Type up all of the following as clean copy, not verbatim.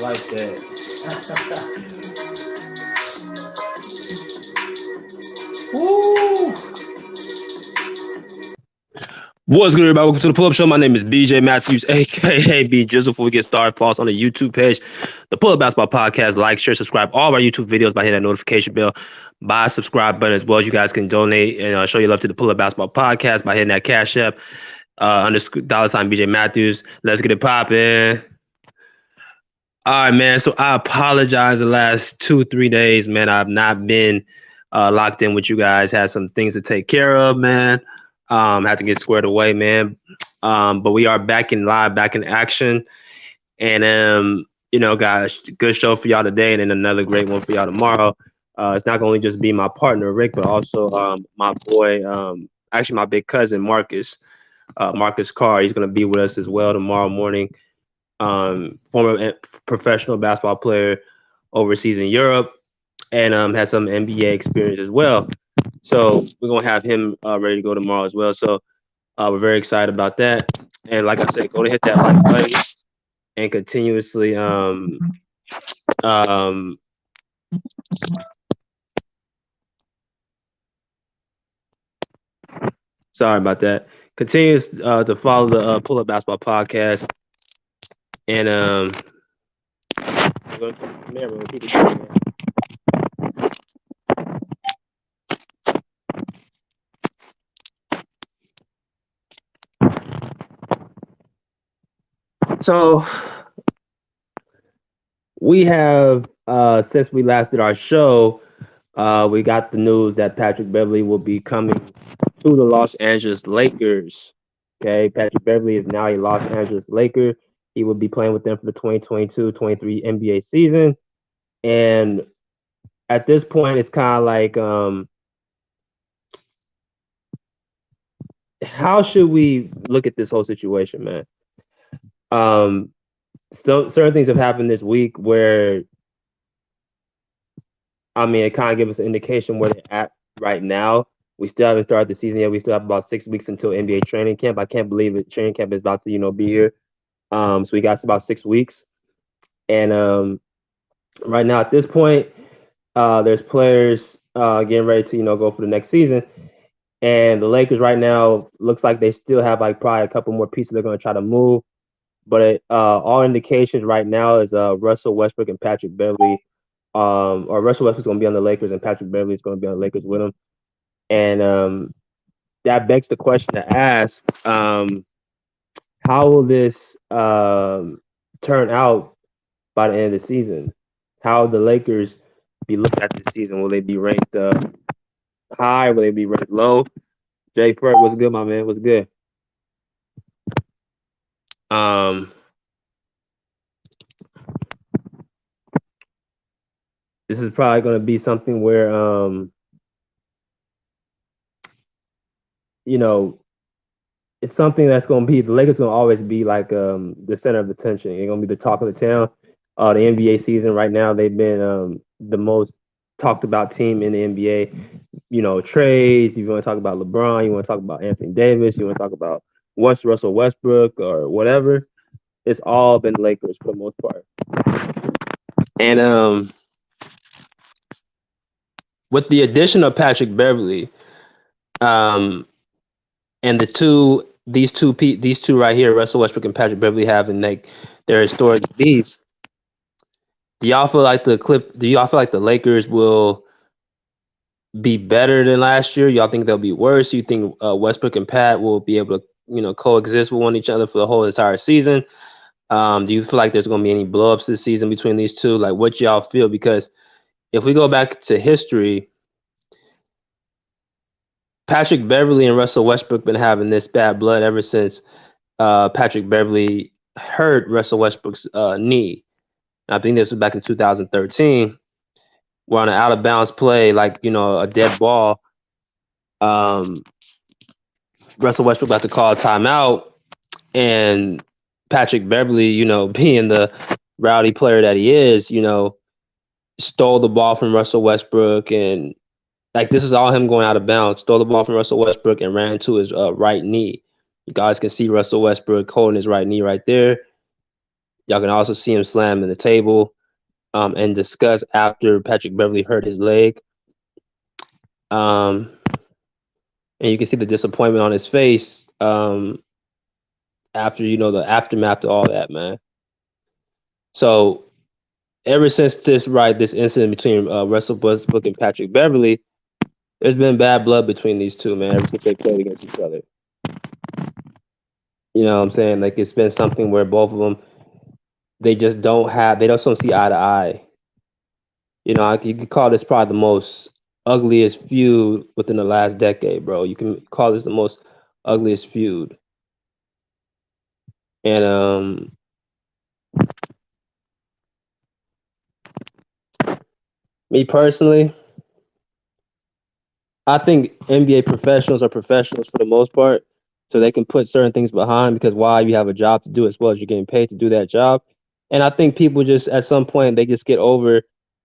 like that. Woo! What's good, everybody? Welcome to the Pull Up Show. My name is BJ Matthews, aka B Jizzle. Before we get started, follow us on the YouTube page, the Pull Up Basketball Podcast. Like, share, subscribe all of our YouTube videos by hitting that notification bell. Buy a subscribe button as well as you guys can donate and show your love to the Pull Up Basketball Podcast by hitting that Cash App underscore $ BJ Matthews. Let's get it popping. All right, man. So I apologize the last 2-3 days, man. I've not been locked in with you guys. Had some things to take care of, man. Had to get squared away, man. But we are back in live, back in action. And guys, good show for y'all today, and then another great one for y'all tomorrow. It's not going to just be my partner Rick, but also my boy, actually my big cousin Marcus Carr. He's going to be with us as well tomorrow morning. Former professional basketball player overseas in Europe, and has some NBA experience as well. So we're gonna have him ready to go tomorrow as well. So we're very excited about that. And like I said, go to hit that like button and continuously sorry about that. Continues to follow the Pull Up Basketball Podcast. And we're gonna keep it going, man. So we have since we last did our show, we got the news that Patrick Beverley will be coming to the Los Angeles Lakers. Okay, Patrick Beverley is now a Los Angeles Laker. He will be playing with them for the 2022-23 NBA season. And at this point, it's kind of like, how should we look at this whole situation, man? So certain things have happened this week where, I mean, it kind of gives us an indication where they're at right now. We still haven't started the season yet. We still have about 6 weeks until NBA training camp. I can't believe it. Training camp is about to, be here. So we got about 6 weeks. And right now at this point, there's players getting ready to, go for the next season. And the Lakers right now looks like they still have like probably a couple more pieces they're going to try to move. But all indications right now is Russell Westbrook and Patrick Beverley, or Russell Westbrook's going to be on the Lakers and Patrick Beverley is going to be on the Lakers with him. And that begs the question to ask, how will this turn out by the end of the season? How will the Lakers be looked at this season? Will they be ranked high? Will they be ranked low? Jay Fred, what's good, my man? What's good? This is probably going to be something where, it's something that's going to be, the Lakers going to always be like the center of attention. They're going to be the talk of the town. The NBA season right now, they've been the most talked about team in the NBA. Trades, you want to talk about LeBron, you want to talk about Anthony Davis, you want to talk about Russell Westbrook or whatever. It's all been Lakers for the most part. And with the addition of Patrick Beverley, and these two right here, Russell Westbrook and Patrick Beverley, having like their historic beef. Do y'all feel like the Lakers will be better than last year? Y'all think they'll be worse? You think Westbrook and Pat will be able to, coexist with one each other for the whole entire season? Do you feel like there's going to be any blowups this season between these two? Like, what y'all feel? Because if we go back to history, Patrick Beverley and Russell Westbrook been having this bad blood ever since Patrick Beverley hurt Russell Westbrook's knee. I think this was back in 2013. Where on an out of bounds play, like a dead ball, Russell Westbrook about to call a timeout, and Patrick Beverley, being the rowdy player that he is, stole the ball from Russell Westbrook, and like this is all him going out of bounds. Stole the ball from Russell Westbrook and ran to his right knee. You guys can see Russell Westbrook holding his right knee right there. Y'all can also see him slamming the table and discuss after Patrick Beverley hurt his leg. Um, and you can see the disappointment on his face after the aftermath of all that, man. So ever since this incident between Russell Westbrook and Patrick Beverley, there's been bad blood between these two, man. Ever since they played against each other, you know what I'm saying? Like it's been something where both of them they just don't see eye to eye. You could call this probably the most ugliest feud within the last decade, bro. You can call this the most ugliest feud. And me personally, I think NBA professionals are professionals for the most part, so they can put certain things behind because why you have a job to do as well as you're getting paid to do that job. And I think people just at some point they just get over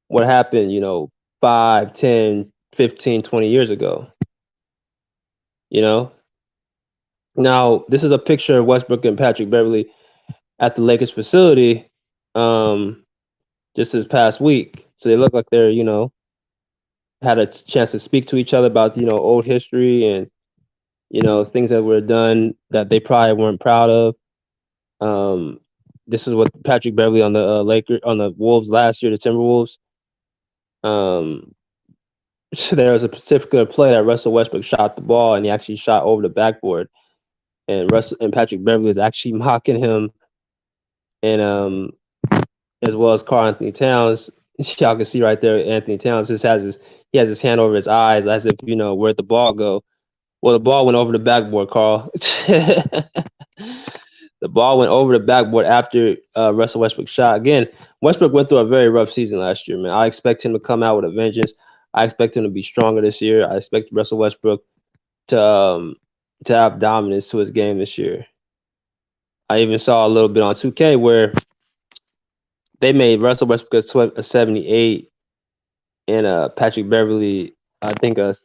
what happened, 5, 10, 15, 20 years ago. You know? Now, this is a picture of Westbrook and Patrick Beverley at the Lakers facility um, just this past week. So they look like they're, had a chance to speak to each other about, old history and, things that were done that they probably weren't proud of. This is what Patrick Beverley on the on the Wolves last year, the Timberwolves. Um, there was a particular play that Russell Westbrook shot the ball and he actually shot over the backboard, and Russell and Patrick Beverley was actually mocking him, and as well as Karl Anthony Towns. Y'all can see right there, Anthony Towns just he has his hand over his eyes as if where'd the ball go? Well, the ball went over the backboard, Carl. The ball went over the backboard after Russell Westbrook shot. Again, Westbrook went through a very rough season last year, man. I expect him to come out with a vengeance. I expect him to be stronger this year. I expect Russell Westbrook to um, to have dominance to his game this year. I even saw a little bit on 2K where they made Russell Westbrook a 78 and Patrick Beverley, I think what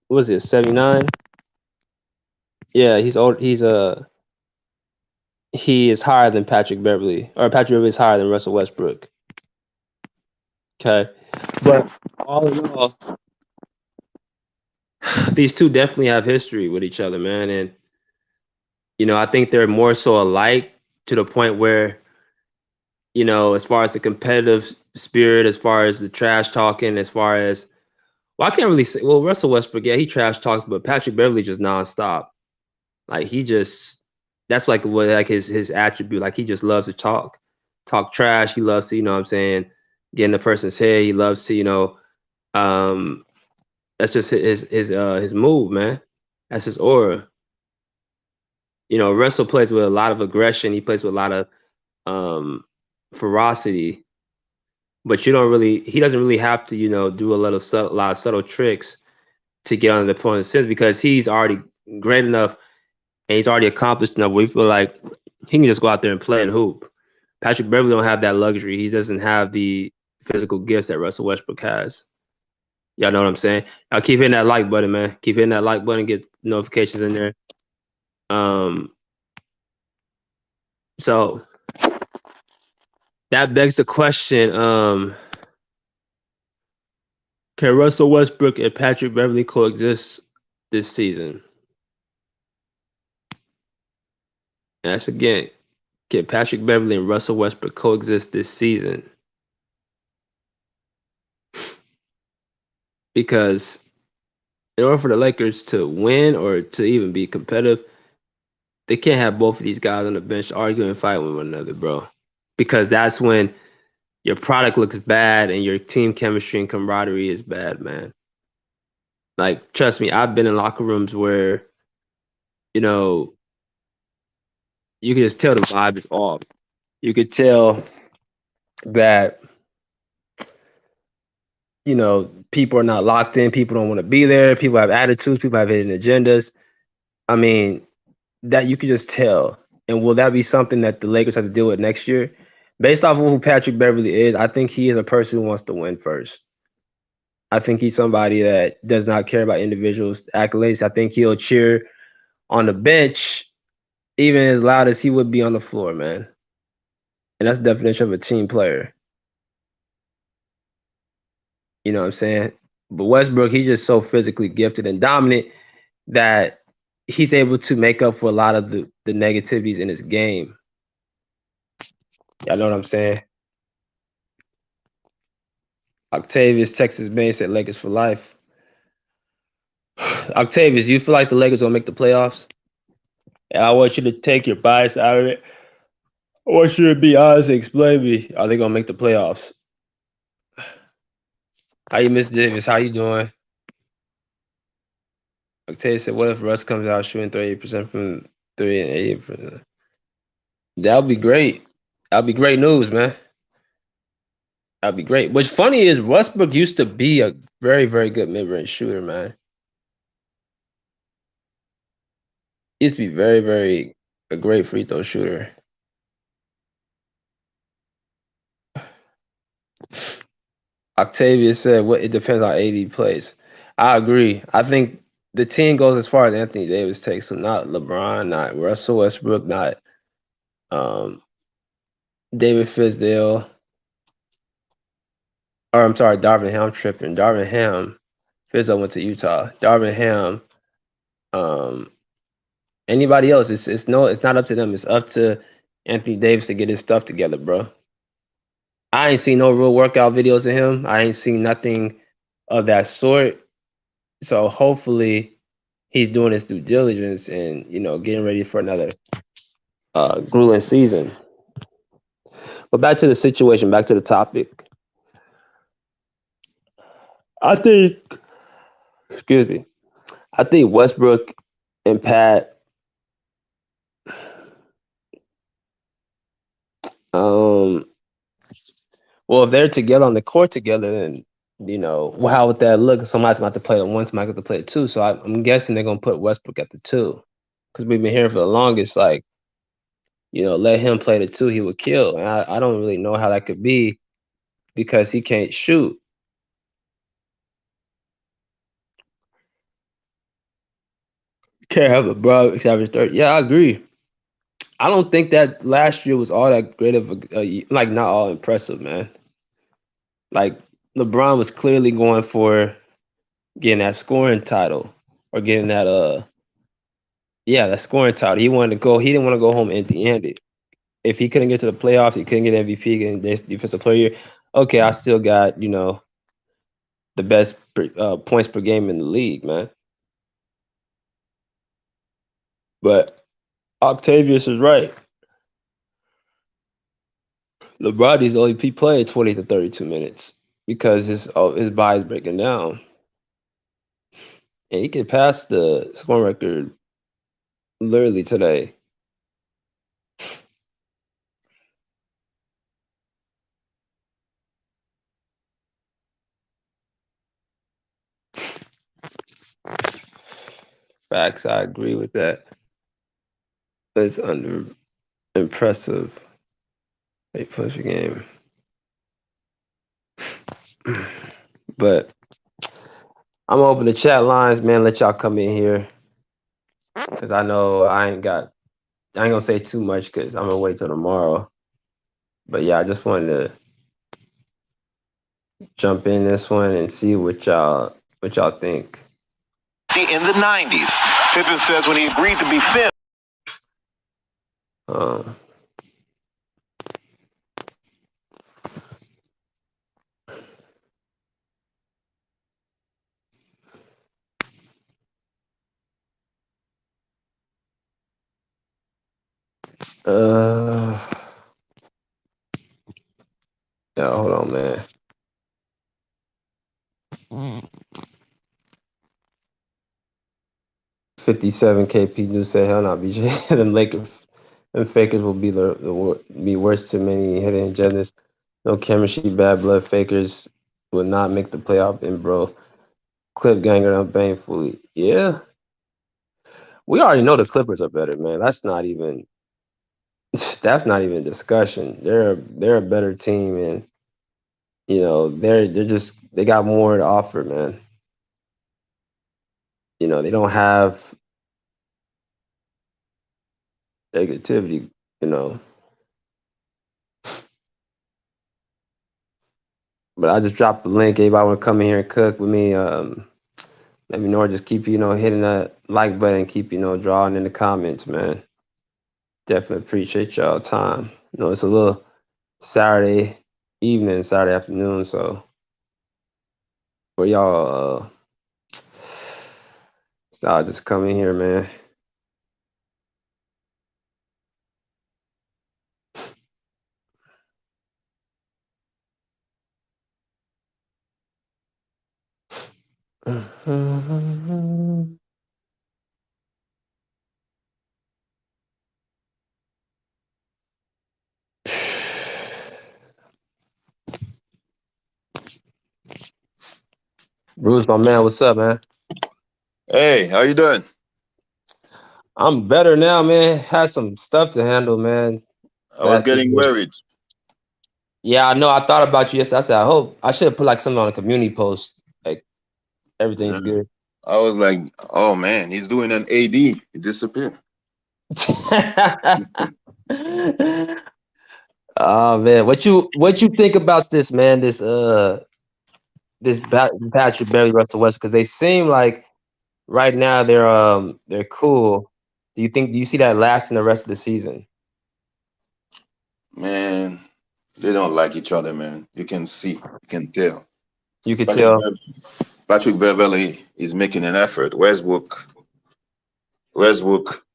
was it, 79? Yeah, he's old. He is higher than Patrick Beverley, or Patrick Beverley is higher than Russell Westbrook. Okay, but all in all, these two definitely have history with each other, man, and I think they're more so alike to the point where as far as the competitive spirit, as far as the trash talking, as far as I can't really say. Well, Russell Westbrook, yeah, he trash talks, but Patrick Beverley just nonstop. Like he just that's like what like his attribute. Like he just loves to talk trash. He loves to, what I'm saying, get in the person's head. He loves to, um that's just his move, man. That's his aura. Russell plays with a lot of aggression. He plays with a lot of ferocity. But he doesn't really have to, do a lot of subtle tricks to get under the opponent's skin because he's already great enough and he's already accomplished enough where we feel like he can just go out there and play and hoop. Patrick Beverley don't have that luxury. He doesn't have the physical gifts that Russell Westbrook has. Y'all know what I'm saying? Now keep hitting that like button, man. Keep hitting that like button, get notifications in there. So that begs the question, can Russell Westbrook and Patrick Beverley coexist this season? That's again, can Patrick Beverley and Russell Westbrook coexist this season? Because in order for the Lakers to win or to even be competitive, they can't have both of these guys on the bench arguing and fighting with one another, bro. Because that's when your product looks bad and your team chemistry and camaraderie is bad, man. Like, trust me, I've been in locker rooms where, you can just tell the vibe is off. You could tell that, people are not locked in. People don't want to be there. People have attitudes. People have hidden agendas. I mean, that you could just tell. And will that be something that the Lakers have to deal with next year? Based off of who Patrick Beverley is, I think he is a person who wants to win first. I think he's somebody that does not care about individuals' accolades. I think he'll cheer on the bench even as loud as he would be on the floor, man. and that's the definition of a team player. You know what I'm saying? But Westbrook, he's just so physically gifted and dominant that he's able to make up for a lot of the negativities in his game. Y'all know what I'm saying? Octavius, Texas Bay said Lakers for life. Octavius, you feel like the Lakers gonna make the playoffs? And I want you to take your bias out of it. I want you to be honest and explain me. Are they gonna make the playoffs? How you, Miss Davis? How you doing? Octavius said, "What if Russ comes out shooting 38% from three and 80%?" That'll be great. That'll be great news, man. That'd be great. What's funny is Westbrook used to be a very, very good mid-range shooter, man. He used to be very, very a great free throw shooter. Octavius said, "What it depends on AD plays." I agree. I think the team goes as far as Anthony Davis takes, so not LeBron, not Russell Westbrook, not um, David Fizdale, or I'm sorry, Darvin Ham tripping. Darvin Ham, Fizdale went to Utah. Darvin Ham, um, anybody else, it's not up to them. It's up to Anthony Davis to get his stuff together, bro. I ain't seen no real workout videos of him. I ain't seen nothing of that sort. So hopefully he's doing his due diligence and getting ready for another grueling season. But back to the situation, back to the topic. I think, excuse me, I think Westbrook and Pat, um, well, if they're together on the court together, then well, how would that look? Somebody's going to play at one, somebody's going to play at two. So I'm guessing they're going to put Westbrook at the two, because we've been hearing for the longest, like, let him play the two, he would kill. And I don't really know how that could be because he can't shoot. Can't have a bro average 30. Yeah, I agree. I don't think that last year was all that great of like not all impressive, man. Like LeBron was clearly going for getting that scoring title or getting that that scoring title. He wanted to go. He didn't want to go home empty-handed. If he couldn't get to the playoffs, he couldn't get MVP, getting defensive player. Okay, I still got the best points per game in the league, man. But Octavius is right. LeBron is only he played 20 to 32 minutes because his body's breaking down, and he could pass the scoring record literally today. Facts, I agree with that. It's under impressive. They push a game, but I'm gonna open the chat lines, man. Let y'all come in here because I know I ain't gonna say too much because I'm gonna wait till tomorrow. But yeah, I just wanted to jump in this one and see what y'all think. In the 90s, Pippen says when he agreed to be filmed. Yeah, hold on, man. 57 KP News said, "Hell no, BJ. Them Lakers and fakers will be worse to many hidden agendas. No chemistry, bad blood fakers will not make the playoff. And bro, clip ganger on painfully. Yeah, we already know the Clippers are better, man. That's not even discussion. They're a better team, and they got more to offer, man. They don't have negativity, But I just dropped the link. Anybody want to come in here and cook with me? Let me know, or just keep hitting that like button. Keep drawing in the comments, man. Definitely appreciate y'all time. It's a little Saturday evening, Saturday afternoon, so for y'all, so I'll just come in here, man. Bruce, my man, what's up, man? Hey, how you doing? I'm better now, man. Had some stuff to handle, man. I was That getting situation. worried. Yeah, I know. I thought about you yesterday. I said, I hope I should have put like something on a community post, like everything's Yeah. good. I was like, oh man, he's doing an AD. He disappeared. Oh man, what you think about this, man? Patrick Beverley, Russell Westbrook, because they seem like right now they're cool. Do you see that lasting the rest of the season? Man, they don't like each other, man. You can see, you can tell. You could Patrick, tell. Patrick Beverley is making an effort. Westbrook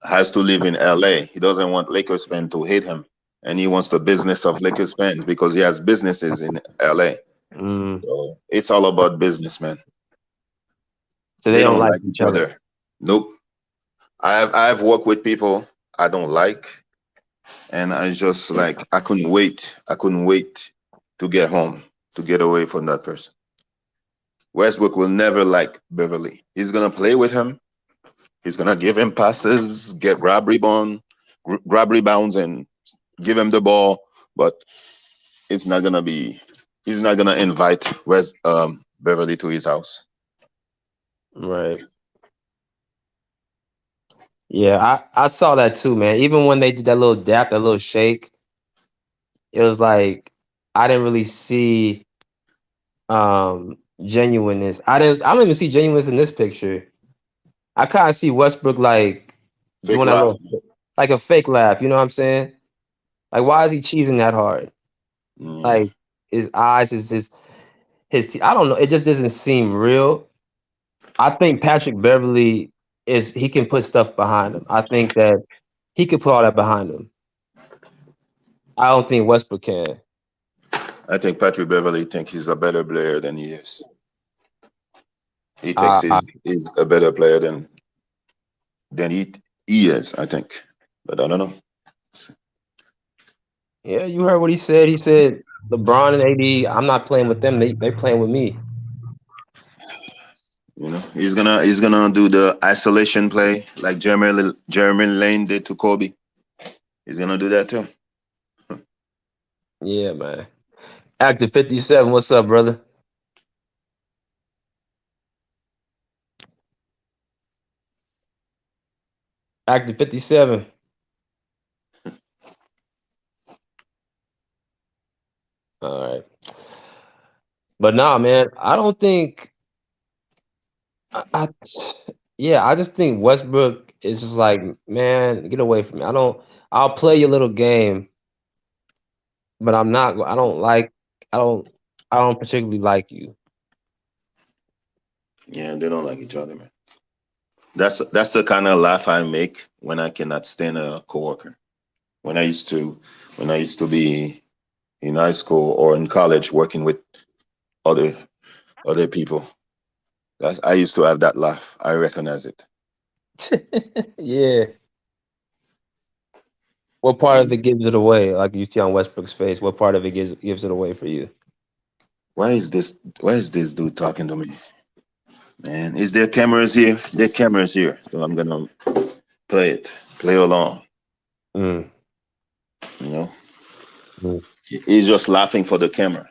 has to live in LA. He doesn't want Lakers fans to hate him, and he wants the business of Lakers fans because he has businesses in LA. Mm. So it's all about business, man. So they They don't don't like like each each other. other. Nope. I've worked with people I don't like, and I just like I couldn't wait. I couldn't wait to get home to get away from that person. Westbrook will never like Beverly. He's gonna play with him. He's gonna give him passes, grab rebounds, and give him the ball. But it's not gonna be. He's not gonna invite Beverly to his house. Right. Yeah, I saw that too, man. Even when they did that little dap, that little shake, it was like I didn't really see genuineness. I don't even see genuineness in this picture. I kind of see Westbrook like Fake doing that laugh. little like a fake laugh, you know what I'm saying? Like why is he cheesing that hard? Yeah, Like his eyes, I don't know, it just doesn't seem real. I think Patrick Beverley he can put stuff behind him. I think that he could put all that behind him. I don't think Westbrook can. I think Patrick Beverly thinks he's a better player than he is. He thinks I he's a better player than he is, I think. But I don't know. Yeah, you heard what he said. He said LeBron and AD, I'm not playing with them. They playing with me. You know, he's gonna do the isolation play like Jeremy Lane did to Kobe. He's gonna do that too. Yeah, man. Active 57, what's up, brother? Active 57. All right. But nah, man, I don't think I yeah, I just think Westbrook is just like, man, get away from me. I'll play your little game, but I don't I don't particularly like you. Yeah, they don't like each other, man. That's the kind of laugh I make when I cannot stand a coworker. When I used to when I used to be in high school or in college working with other other people. I used to have that laugh. I recognize it. Yeah. What part of it gives it away? Like you see on Westbrook's face, what part of it gives it away for you? Why is this dude talking to me? Man, is there cameras here? There are cameras here. So I'm gonna play it. Play along. Mm, You know? mm. He's just laughing for the camera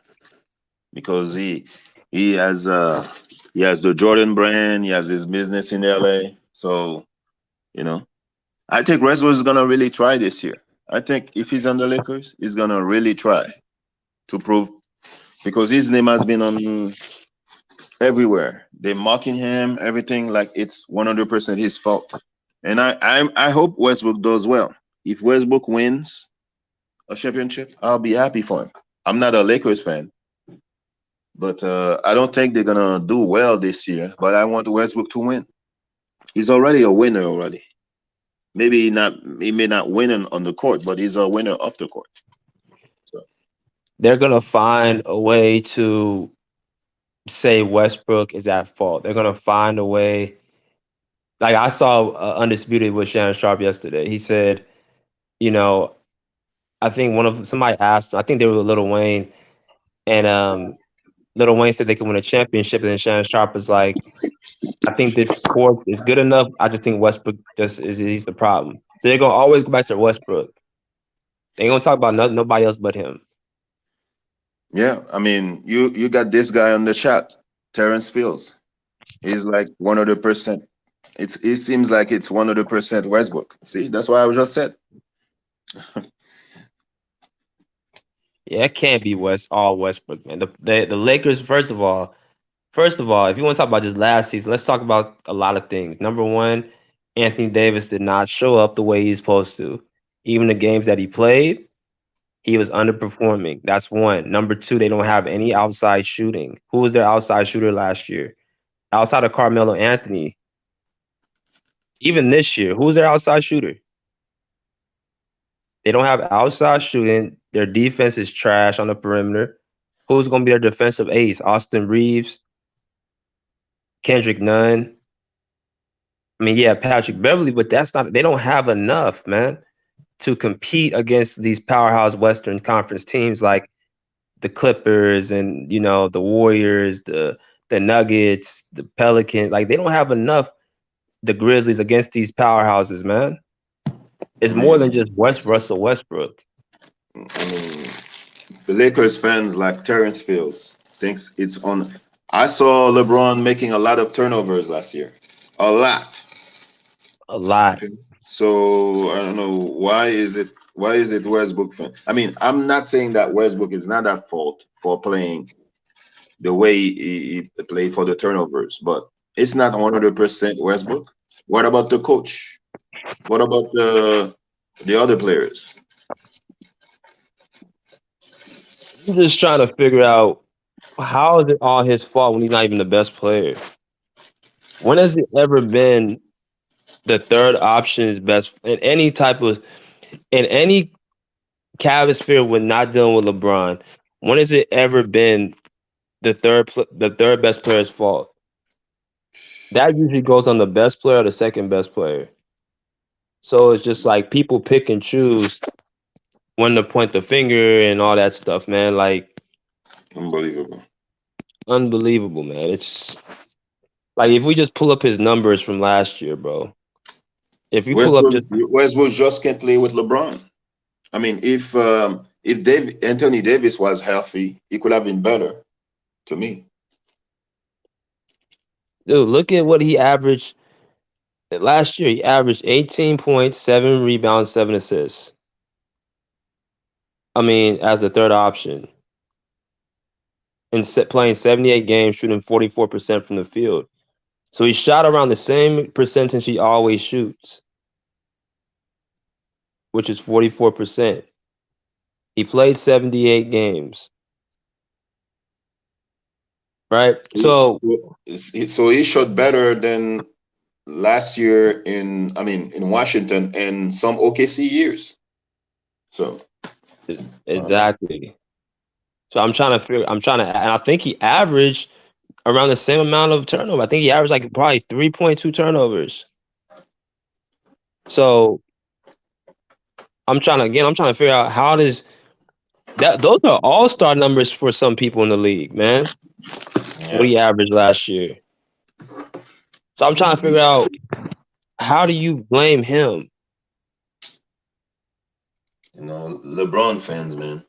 because he has he has the Jordan brand, he has his business in LA. So, you know, I think Westbrook is gonna really try this year. I think if he's on the Lakers, he's gonna really try to prove because his name has been on everywhere. They're mocking him, everything like it's 100% his fault. And I hope Westbrook does well. If Westbrook wins a championship, I'll be happy for him. I'm not a Lakers fan, but I don't think they're gonna do well this year. But I want Westbrook to win. He's already a winner already. Maybe not. He may not win on the court, but he's a winner off the court. So They're gonna find a way to say Westbrook is at fault. They're gonna find a way. Like I saw Undisputed with Shannon Sharp yesterday. He said, you know, I think somebody asked, I think they were with Lil Wayne, and Lil Wayne said they could win a championship, and then Shannon Sharp was like, I think this court is good enough. I just think Westbrook just is he's the problem. So they're gonna always go back to Westbrook. They ain't gonna talk about nobody else but him. yeah, I mean, you got this guy on the chat, Terrence Fields. He's like 100%. It seems like it's 100% Westbrook. See, that's why I just said. Yeah, it can't be all Westbrook, man. The Lakers, first of all, if you want to talk about just last season, let's talk about a lot of things. Number one, Anthony Davis did not show up the way he's supposed to. Even the games that he played, he was underperforming. That's one. Number two, they don't have any outside shooting. Who was their outside shooter last year? Outside of Carmelo Anthony. Even this year, who's their outside shooter? They don't have outside shooting. Their defense is trash on the perimeter. Who's going to be their defensive ace? Austin Reeves, Kendrick Nunn. I mean, yeah, Patrick Beverley, but that's not. They don't have enough, man, to compete against these powerhouse Western Conference teams like the Clippers and the Warriors, the Nuggets, the Pelicans. Like they don't have enough. The Grizzlies against these powerhouses, man. It's I more mean, than just Russell Westbrook. I mean, the Lakers fans like Terrence Fields thinks it's on. I saw LeBron making a lot of turnovers last year, a lot. A lot. So I don't know why is it Westbrook fan? I mean, I'm not saying that Westbrook is not at fault for playing the way he played for the turnovers, but it's not 100% Westbrook. What about the coach? What about the other players? I'm just trying to figure out how is it all his fault when he's not even the best player? When has it ever been the third option is best in any Cavs when not dealing with LeBron? When has it ever been the third best player's fault? That usually goes on the best player or the second best player. So it's just like people pick and choose when to point the finger and all that stuff, man. Like Unbelievable. unbelievable, man. It's like if we just pull up his numbers from last year, bro. If you pull up Westbrook, just Westbrook just can't play with LeBron. I mean, if Anthony Davis was healthy, he could have been better to me. dude, look at what he averaged last year. He averaged 18 points, 7 rebounds, 7 assists. I mean, as a third option. And playing 78 games, shooting 44% from the field. So he shot around the same percentage he always shoots, which is 44%. He played 78 games. Right? So So he shot better than last year in Washington and some OKC years. So exactly. So and I think he averaged around the same amount of turnover. I think he averaged like probably 3.2 turnovers. So I'm trying to figure out how does that those are all-star numbers for some people in the league, man. What he averaged last year. So I'm trying to figure out how do you blame him? LeBron fans, man.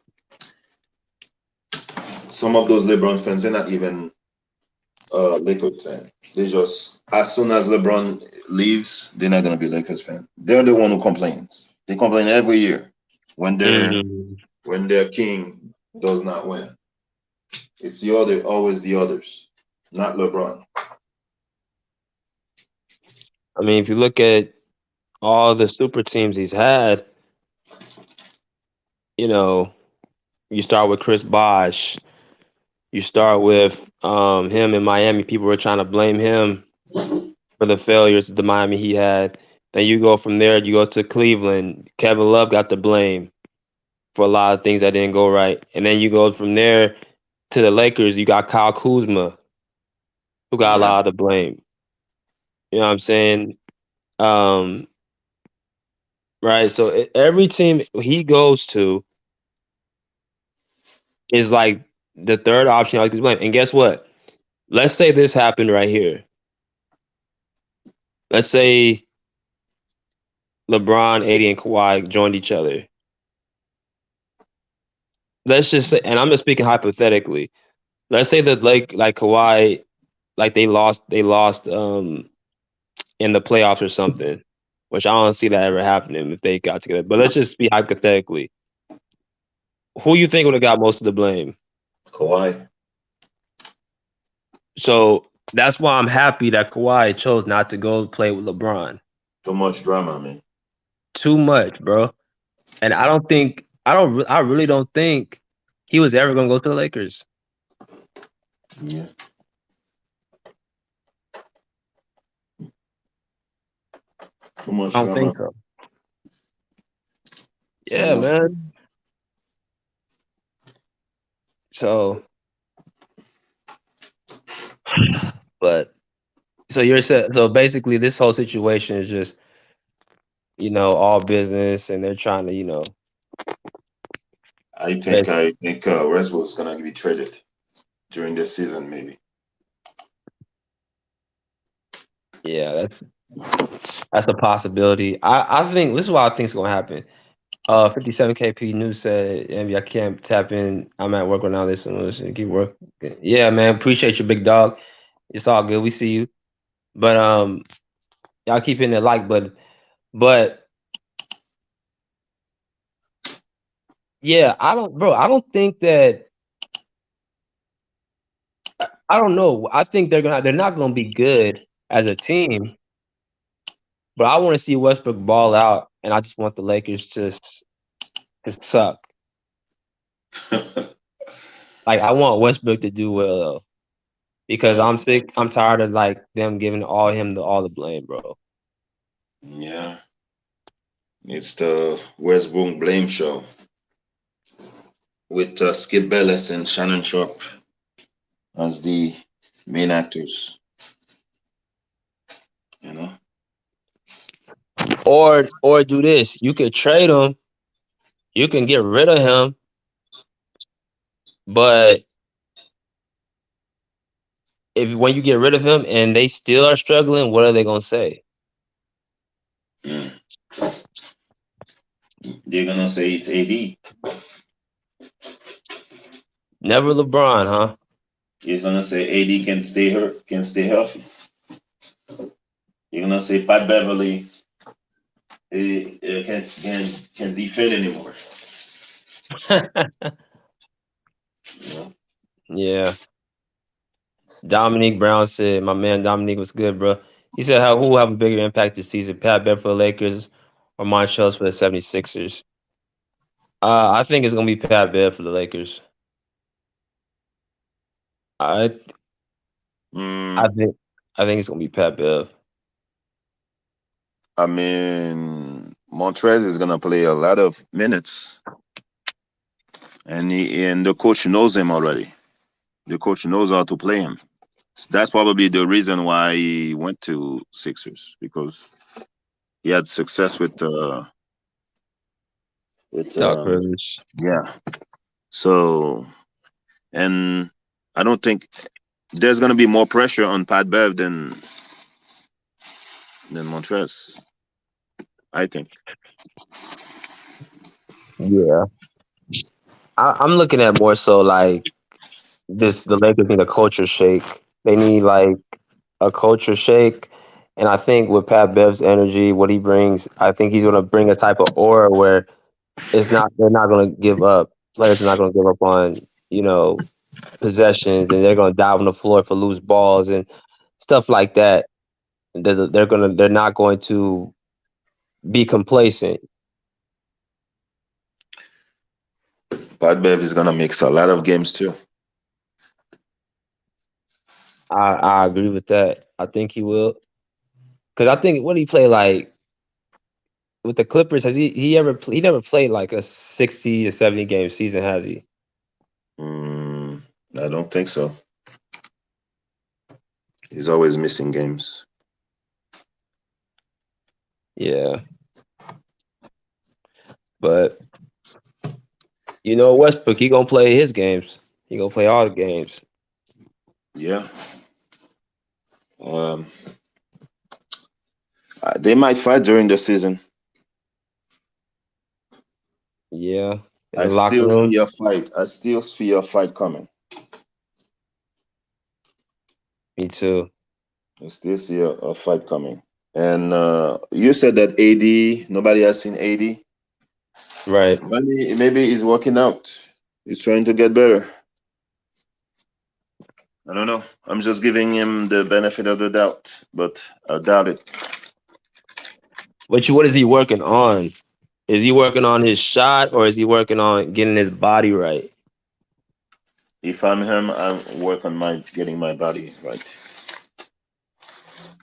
Some of those LeBron fans, they're not even Lakers fan. They just as soon as LeBron leaves, they're not gonna be Lakers fan. They're the one who complains. They complain every year when their king does not win. It's the other, always the others, not LeBron. I mean, if you look at all the super teams he's had, you know, you start with Chris Bosh. You start with him in Miami. People were trying to blame him for the failures of the Miami he had. Then you go from there, you go to Cleveland. Kevin Love got the blame for a lot of things that didn't go right. And then you go from there to the Lakers. You got Kyle Kuzma, who got a Yeah, lot of the blame. You know what I'm saying? Um, right. So every team he goes to is like the third option. I like to blame. And guess what? Let's say this happened right here. Let's say LeBron, AD, and Kawhi joined each other. Let's just say, and I'm just speaking hypothetically. Let's say that like Kawhi, like they lost in the playoffs or something, which I don't see that ever happening if they got together. But let's just be hypothetically. Who you think would have got most of the blame? Kawhi. So that's why I'm happy that Kawhi chose not to go play with LeBron. Too much drama, man. Too much, bro. And I really don't think he was ever gonna go to the Lakers. Yeah. Too much I don't drama. think so. Too Yeah, much. man. So, but so basically this whole situation is just, all business and they're trying to, I think bas- I think Westbrook's gonna be traded during the season, maybe. yeah, that's a possibility. I think this is what I think is gonna happen. 57KP News said, "Envy, I can't tap in. I'm at work right now. Listen, keep working. Yeah, man, appreciate you, big dog. It's all good. We see you. But y'all keep hitting the like button. But yeah, I don't think that I don't know. I think they're not gonna be good as a team, but I want to see Westbrook ball out, and I just want the Lakers to suck. Like I want Westbrook to do well though, because Yeah. I'm tired of like them giving all the blame, bro. Yeah. It's the Westbrook Blame Show with Skip Bayless and Shannon Sharp as the main actors. You know. Or do this. You could trade him. You can get rid of him, but if when you get rid of him and they still are struggling, what are they gonna say? Mm. They're gonna say it's AD. Never LeBron, huh? He's gonna say AD can stay hurt, can stay healthy. You're gonna say Pat Beverley can defend anymore. You know? Yeah. Dominique Brown said, "My man Dominique was good, bro." He said, "Who will have a bigger impact this season, Pat Bev for the Lakers or Montrezl for the 76ers?" I think it's gonna be Pat Bev for the Lakers. I I Mm, think I think it's gonna be Pat Bev. I mean, Montrez is gonna play a lot of minutes, and the coach knows him already. The coach knows how to play him. That's probably the reason why he went to Sixers because he had success with Doc Rivers. yeah. So and I don't think there's gonna be more pressure on Pat Bev than Montrez. I think. Yeah. I'm looking at more so like the Lakers need a culture shake. They need like a culture shake. And I think with Pat Bev's energy, what he brings, I think he's gonna bring a type of aura where they're not gonna give up. Players are not gonna give up on, possessions, and they're gonna dive on the floor for loose balls and stuff like that. They're not going to be complacent. Pat Bev is gonna mix a lot of games too. I agree with that. I think he will, because I think what he play like with the Clippers. Has he never played like a 60 to 70 game season, has he? Mm, I don't think so. He's always missing games. Yeah, but Westbrook, he gonna play his games. He gonna play all the games. Yeah. Um, they might fight during the season. Yeah, in I the locker still room. see a fight. I still see a fight coming. Me too. I still see a fight coming. And you said that AD, nobody has seen AD. Right. Maybe he's working out. He's trying to get better. I don't know. I'm just giving him the benefit of the doubt, but I doubt it. What is he working on? Is he working on his shot, or is he working on getting his body right? If I'm him, I work on my getting my body right.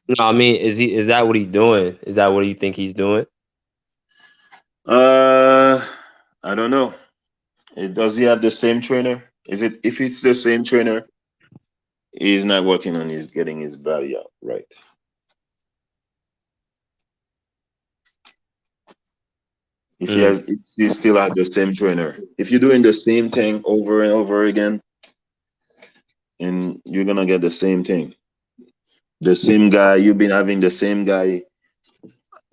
No, I mean, is that what he's doing? Is that what you think he's doing? Uh, I don't know. Does he have the same trainer? Is it if it's the same trainer, he's not working on his getting his body out right. If he still has the same trainer, if you're doing the same thing over and over again, and you're gonna get the same thing. The same guy, you've been having the same guy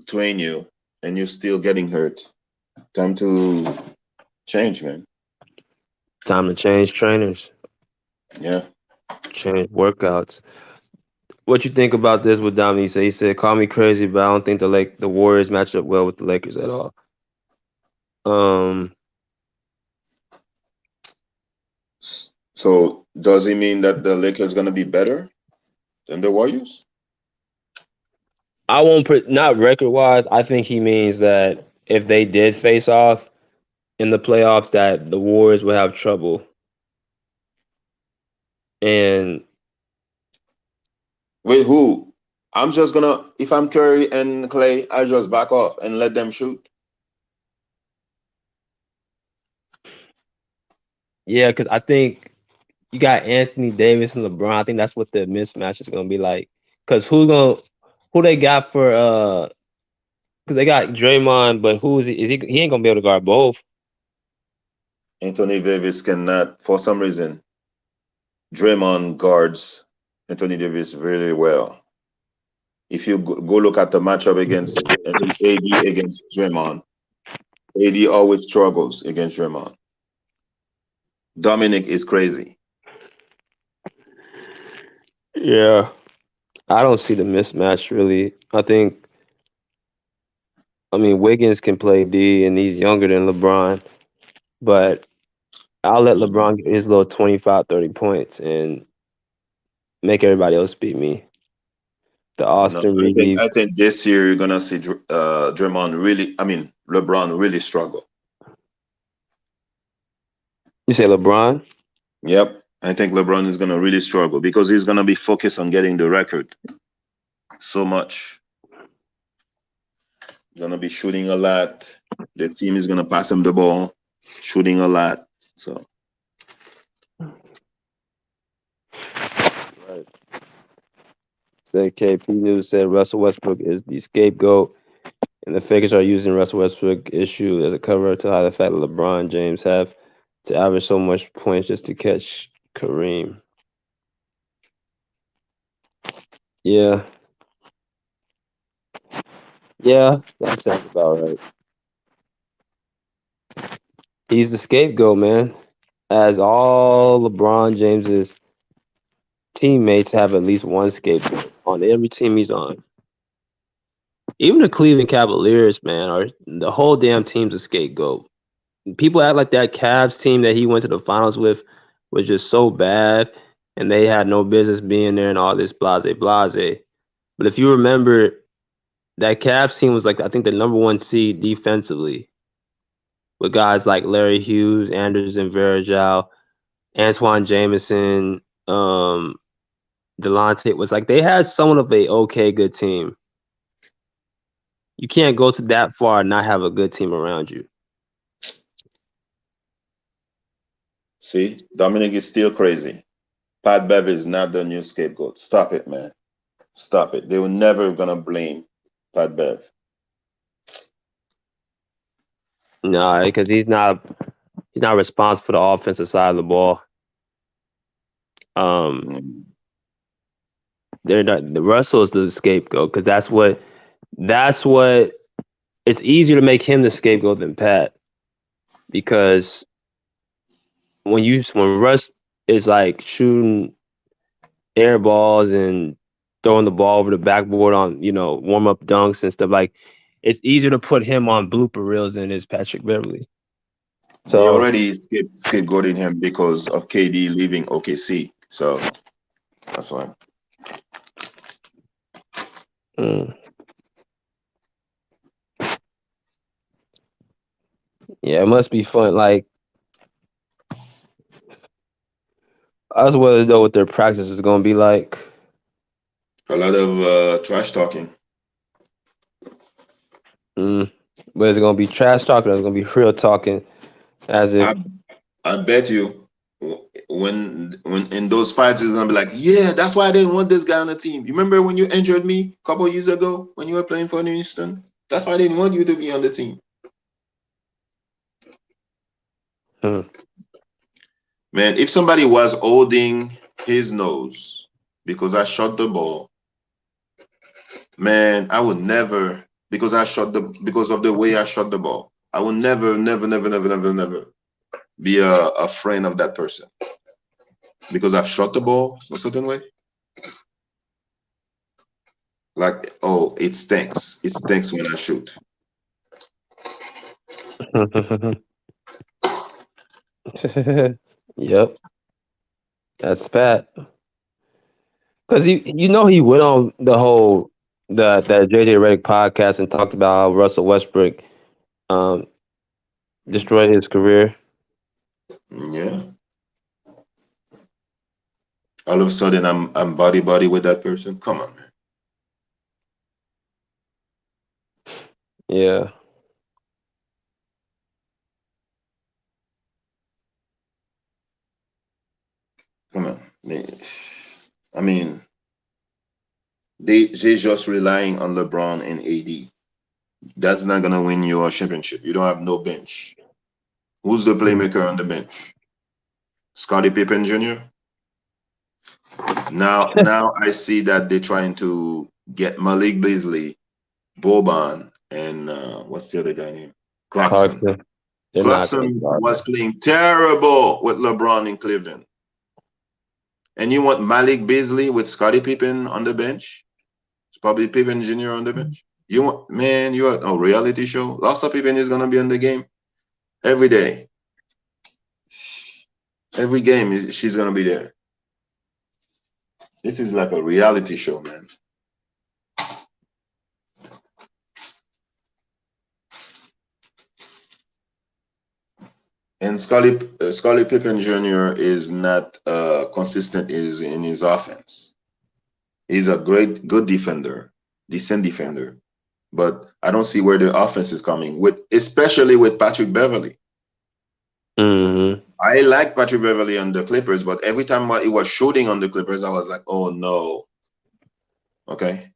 train you, and you're still getting hurt. Time to change, man. Time to change trainers, Yeah. change workouts. What you think about this with Dominique? He said, "Call me crazy, but I don't think the Warriors match up well with the Lakers at all." Um, So does it mean that the Lakers gonna be better than the Warriors? I won't put not record wise. I think he means that if they did face off in the playoffs, that the Warriors would have trouble. And Wait, who? I'm just gonna if I'm Curry and Clay, I just back off and let them shoot. yeah, because I think you got Anthony Davis and LeBron. I think that's what the mismatch is gonna be like. Because who they got for because they got Draymond, but who is he? He ain't gonna be able to guard both. Anthony Davis cannot, for some reason, Draymond guards Anthony Davis really well. If you go look at the matchup against AD against Draymond, AD always struggles against Draymond. Dominic is crazy. Yeah, I don't see the mismatch really. I mean, Wiggins can play D, and he's younger than LeBron, but I'll let LeBron get his little 25, 30 points and make everybody else beat me. The No, Austin Reeves. I think this year you're gonna see Draymond really. I mean, LeBron really struggle. You say LeBron? Yep, I think LeBron is gonna really struggle because he's gonna be focused on getting the record so much. Gonna be shooting a lot. The team is gonna pass him the ball, shooting a lot. So Right. Said KP News said Russell Westbrook is the scapegoat, and the Fakers are using Russell Westbrook issue as a cover to hide the fact that LeBron James have to average so much points just to catch Kareem. Yeah, yeah, that sounds about right. He's the scapegoat, man. As all LeBron James's teammates have at least one scapegoat on every team he's on. Even the Cleveland Cavaliers, man, are the whole damn team's a scapegoat. People act like that Cavs team that he went to the finals with was just so bad, and they had no business being there and all this blase blase. But if you remember, that Cavs team was like I think the number one seed defensively with guys like Larry Hughes, Anderson Varejao, Antoine Jameson, Delonte was like they had somewhat of a okay good team. You can't go to that far and not have a good team around you. See, Dominic is still crazy. Pat Bev is not the new scapegoat. Stop it, man. Stop it. They were never gonna blame Pat Bev. No, because he's not responsible for the offensive side of the ball. Um, Mm. they're not the Russell is the scapegoat because that's what it's easier to make him the scapegoat than Pat because when Russ is like shooting air balls and throwing the ball over the backboard on warm up dunks and stuff like it's easier to put him on blooper reels than it is Patrick Beverley. They So already scapegoated him because of KD leaving OKC. So that's why. mm, yeah, it must be fun. Like I just want to know what their practice is going to be like. A lot of trash talking. Mm. But is it going to be trash talking or is it going to be real talking as if I I bet you when in those fights it's gonna be like, yeah, that's why I didn't want this guy on the team. You remember when you injured me a couple years ago when you were playing for Houston? That's why I didn't want you to be on the team. hmm, Man, if somebody was holding his nose because I shot the ball, man, I would never because of the way I shot the ball. I would never, never, never, never, never, never be a friend of that person because I've shot the ball a certain way. Like, oh, it stinks. It stinks when I shoot. yep, that's Pat. Because he went on the whole that JJ Redick podcast and talked about how Russell Westbrook um destroyed his career. Yeah. All of a sudden, I'm body with that person. Come on, man. Yeah. Come on. I mean, they just relying on LeBron and AD. That's not gonna win you a championship. You don't have no bench. Who's the playmaker on the bench? Scottie Pippen Jr. Now I see that they're trying to get Malik Beasley, Boban, and what's the other guy name? Clarkson. Clarkson. They're not going to Clarkson start. was playing terrible with LeBron in Cleveland. And you want Malik Beasley with Scottie Pippen on the bench? It's probably Pippen Jr. on the bench. You want man, you're a reality show. Lots of Pippen is gonna be in the game every day. Every game she's gonna be there. This is like a reality show, man. And Scottie Pippen Jr. is not consistent is in his offense. He's a good defender, decent defender, but I don't see where the offense is coming with, especially with Patrick Beverley. Mm-hmm. I like Patrick Beverley on the Clippers, but every time he was shooting on the Clippers, I was like, oh no. Okay.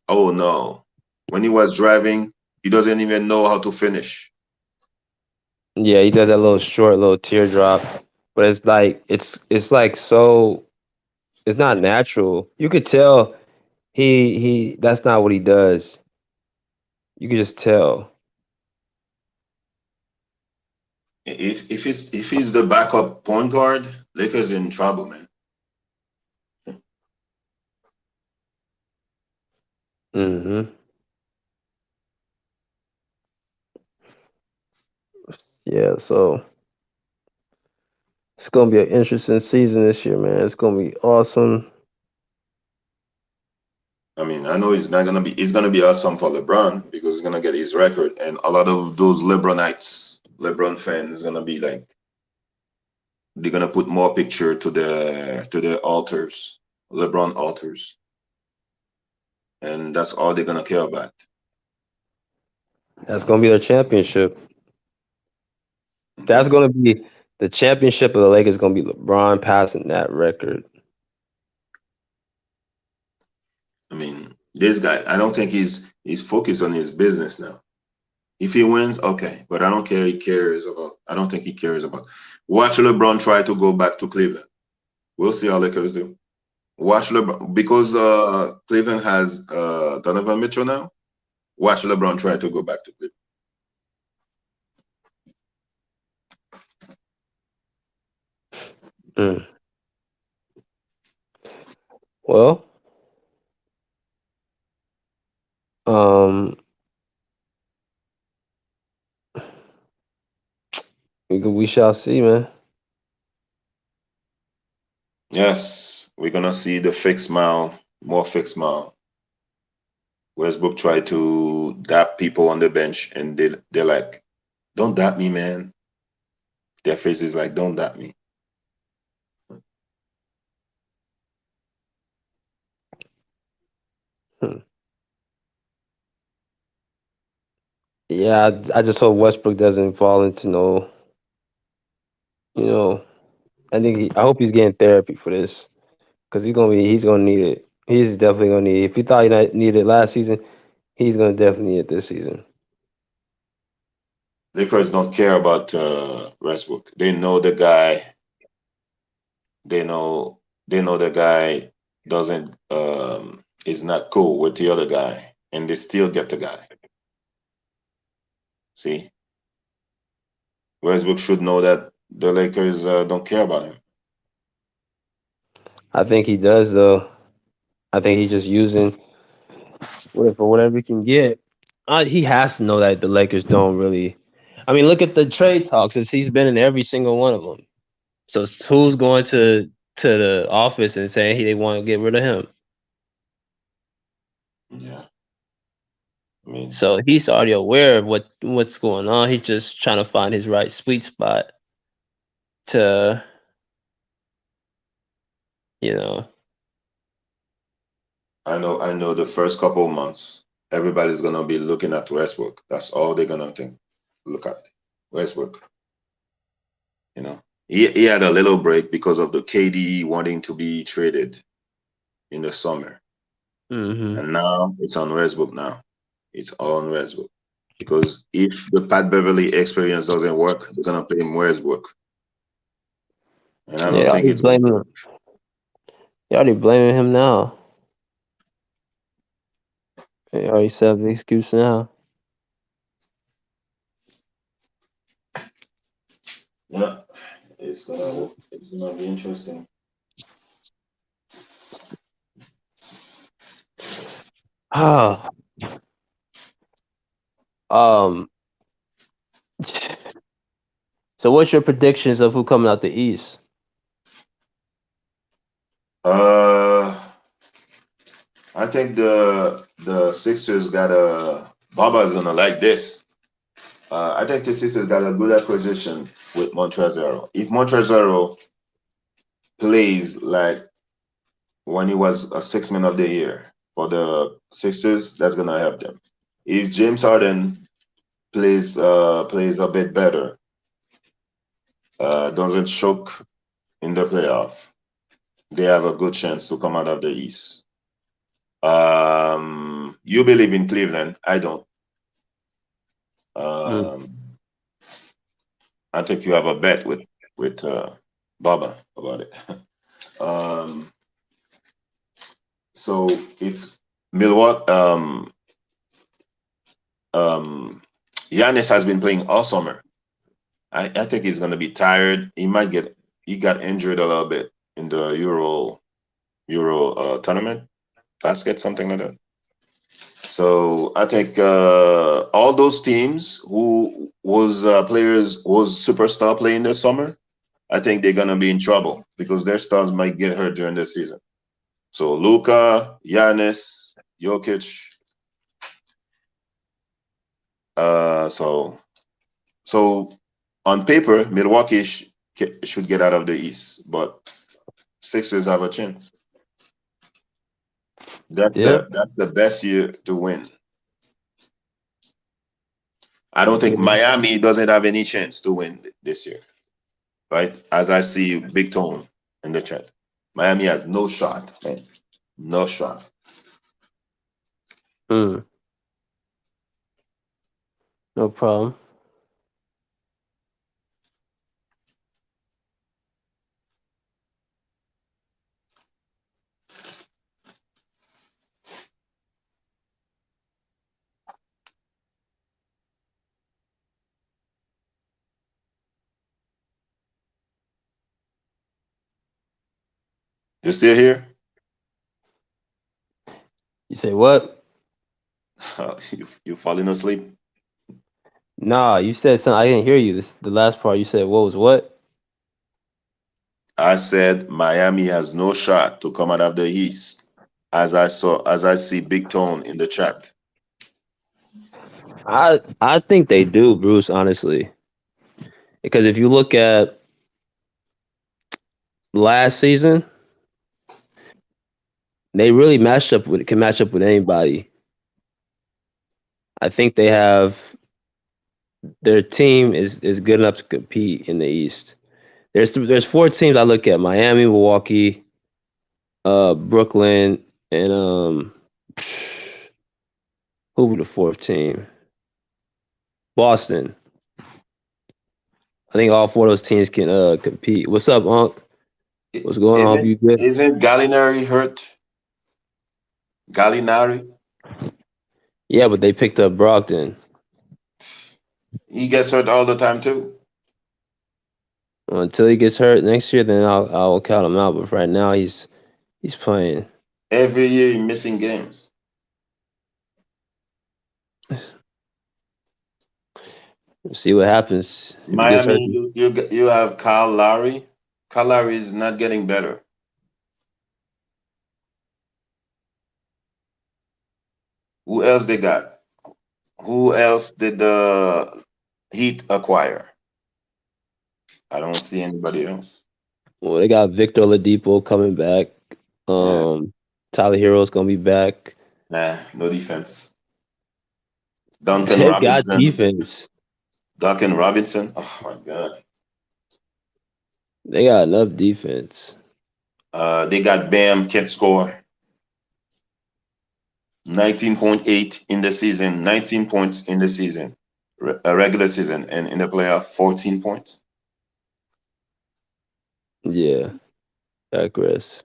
Oh no. When he was driving, he doesn't even know how to finish. Yeah, he does that little short little teardrop, but it's like so it's not natural. You could tell he that's not what he does. You could just tell. If he's the backup point guard, Lakers in trouble, man. Mm-hmm. Yeah, so It's gonna be an interesting season this year, man. It's gonna be awesome. I mean, I know it's not gonna be. It's gonna be awesome for LeBron because he's gonna get his record, and a lot of those LeBronites, LeBron fans, gonna be like they're gonna put more picture to their altars, LeBron altars, and that's all they're gonna care about. That's gonna be their championship. That's Okay. gonna be the championship of the Lakers. Gonna be LeBron passing that record. I mean, this guy, I don't think he's focused on his business now. If he wins, okay, but I don't care. He cares about. I don't think he cares about. Watch LeBron try to go back to Cleveland. We'll see how Lakers do. Watch LeBron because Cleveland has Donovan Mitchell now. Watch LeBron try to go back to Cleveland. Mm. Well, um, we shall see, man. Yes, we're gonna see the fake smile, more fake smile. Westbrook tried to dap people on the bench, and they're like, "Don't dap me, man." Their face is like, "Don't dap me." Hmm. Yeah, I just hope Westbrook doesn't fall into no, you know. I hope he's getting therapy for this because he's gonna need it. He's definitely gonna need it. If he thought he not needed it last season, he's gonna definitely need it this season. Lakers don't care about Westbrook. They know the guy. They know the guy doesn't is not cool with the other guy, and they still get the guy. See, Westbrook should know that the Lakers don't care about him. I think he does though. I think he's just using for whatever he can get. He has to know that the Lakers don't really. I mean, look at the trade talks. He's been in every single one of them. So who's going to the office and saying they want to get rid of him? Yeah, I mean, So he's already aware of what's going on. He's just trying to find his right sweet spot to, you know. I know. The first couple of months, everybody's gonna be looking at Westbrook. That's all they're gonna think. Look at Westbrook. You know, he had a little break because of the KD wanting to be traded in the summer, Hmm. and now it's on Westbrook. Now it's all on Westbrook because if the Pat Beverly experience doesn't work, they're gonna play him Westbrook, and I don't Yeah, think it's gonna work. they already blaming him now. They already set up the excuse now. Yeah, it's gonna be interesting. Ah, um. So what's your predictions of who coming out the East? Uh, I think the Sixers got a Baba's gonna like this. I think the Sixers got a good acquisition with Montrezl. If Montrezl plays like when he was a six man of the year for the Sixers, that's gonna help them. If James Harden plays a bit better, doesn't choke in the playoff, they have a good chance to come out of the East. You believe in Cleveland? I don't. Mm. Um, I think you have a bet with Baba about it. um, so it's Milwaukee. Um, Giannis has been playing all summer. I think he's gonna be tired. He got injured a little bit in the Euro tournament basket, something like that. So I think all those teams who was players was superstar playing this summer, I think they're gonna be in trouble because their stars might get hurt during the season. So Luka, Giannis, Jokic. So on paper, Milwaukee should get out of the East, but Sixers have a chance. Yeah. That's the best year to win. I don't think Mhm. Miami doesn't have any chance to win this year, right? As I see Big Tone in the chat, Miami has no shot, man. No shot. Mm, no problem. You still here? You say what? You falling asleep? Nah, you said something. I didn't hear you. This the last part. You said what was what? I said Miami has no shot to come out of the East. As I see Big Tone in the chat. I think they do, Bruce. Honestly, because if you look at last season, they really can match up with anybody. I think they have their team is good enough to compete in the East. There's four teams I look at: Miami, Milwaukee, Brooklyn, and who would the fourth team? Boston. I think all four of those teams can compete. What's up, Unc? What's going on? Hope Isn't you good? isn't Gallinari hurt? Gallinari? Yeah, but they picked up Brogdon. He gets hurt all the time too. Until he gets hurt next year, then I'll count him out. But right now, he's playing. Every year he's missing games. We'll see what happens if he gets hurt. Miami, you have Kyle Lowry. Kyle Lowry is not getting better. Who else they got? Who else did the Heat acquire? I don't see anybody else. Well, they got Victor Oladipo coming back. Yeah, Tyler Hero's gonna be back. nah, no defense. Duncan They got Robinson. defense. Duncan Robinson. Oh my God. They got enough defense. They got Bam, can't score. 19.8 in the season, 19 points in the season, a regular season, and in the playoff, 14 points. Yeah, digress.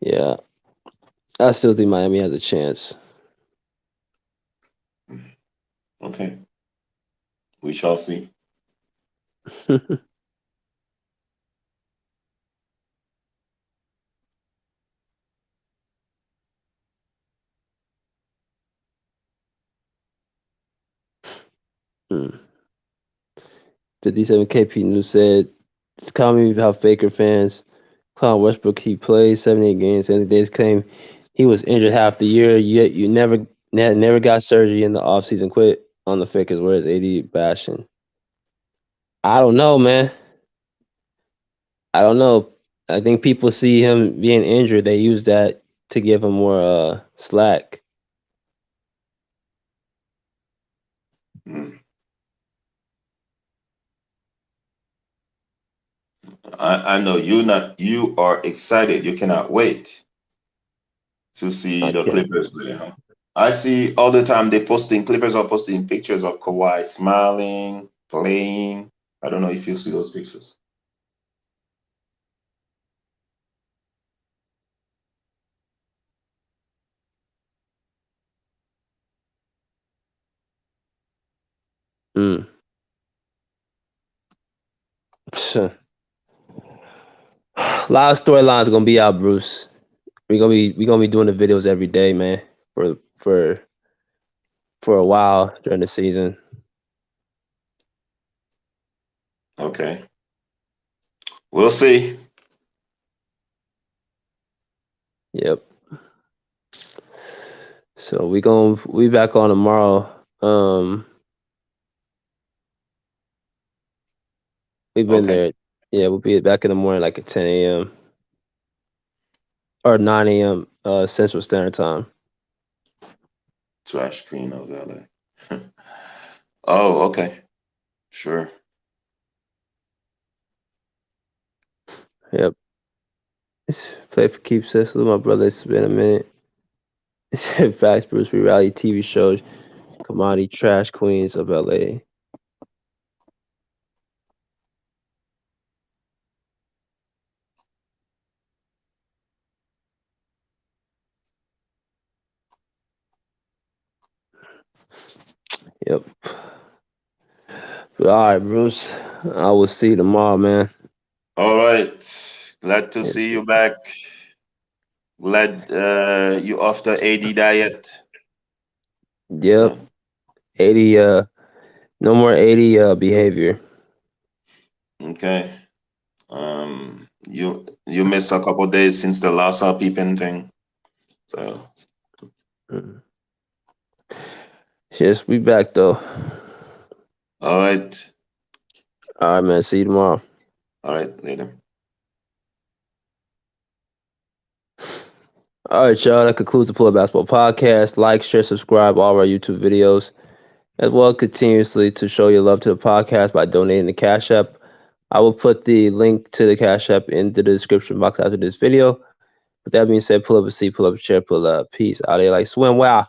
Yeah, I still think Miami has a chance. Okay, we shall see. Hmm. 57 KP News said, "Tell me how Faker fans clown Westbrook. He played 78 games, and they claim he was injured half the year. Yet you never got surgery in the offseason. Quit on the Fakers. Where's 80 bashing? I don't know, man. I don't know. I think people see him being injured. They use that to give him more slack. Mm. I know you are excited. You cannot wait to see I the can't. Clippers play. Huh? I see all the time Clippers are posting pictures of Kawhi smiling, playing. I don't know if you see those pictures. Mm. A lot of storylines are gonna be out, Bruce. We gonna be doing the videos every day, man. For for a while during the season. Okay. We'll see. Yep. So we back on tomorrow. We've been Okay. there. Yeah, we'll be back in the morning like at 10 a.m. or 9 a.m. Central Standard Time. Trash queen of LA. Oh, okay. Sure. Yep. Play for keeps. Salute my brother. It's been a minute. Facts, Bruce. Reality TV shows. Commodity trash queens of LA. Yep. But all right, Bruce. I will see you tomorrow, man. All right. Glad to Yes. see you back. Glad you off the AD diet. Yep. Yeah. 80. No more 80 behavior. Okay. You missed a couple days since the last peeping thing. So Mm. Yes, we back though. all right. All right, man. See you tomorrow. All right, later. All right, y'all. That concludes the Pull Up Basketball Podcast. Like, share, subscribe all of our YouTube videos, as well continuously to show your love to the podcast by donating the Cash App. I will put the link to the Cash App into the description box after this video. With that being said, pull up a seat, pull up a chair, pull up. Peace. Out there like swim. Wow.